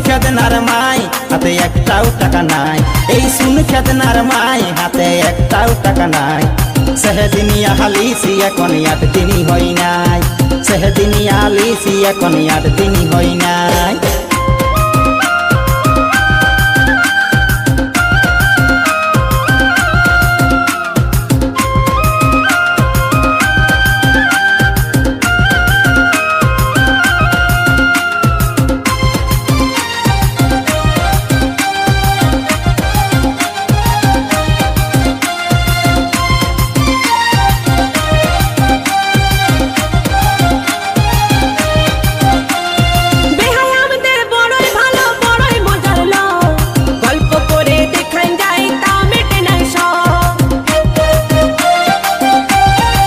খেদনার মাই হাতে একটাও টাকা নাই, এই শুন খেদনার মাই হাতে একটাও টাকা নাই। সেদিনিয়া হালিসি এখন 8 দিনই হয় নাই, সেদিনিয়া হালিসি এখন 8 দিনই হয় নাই।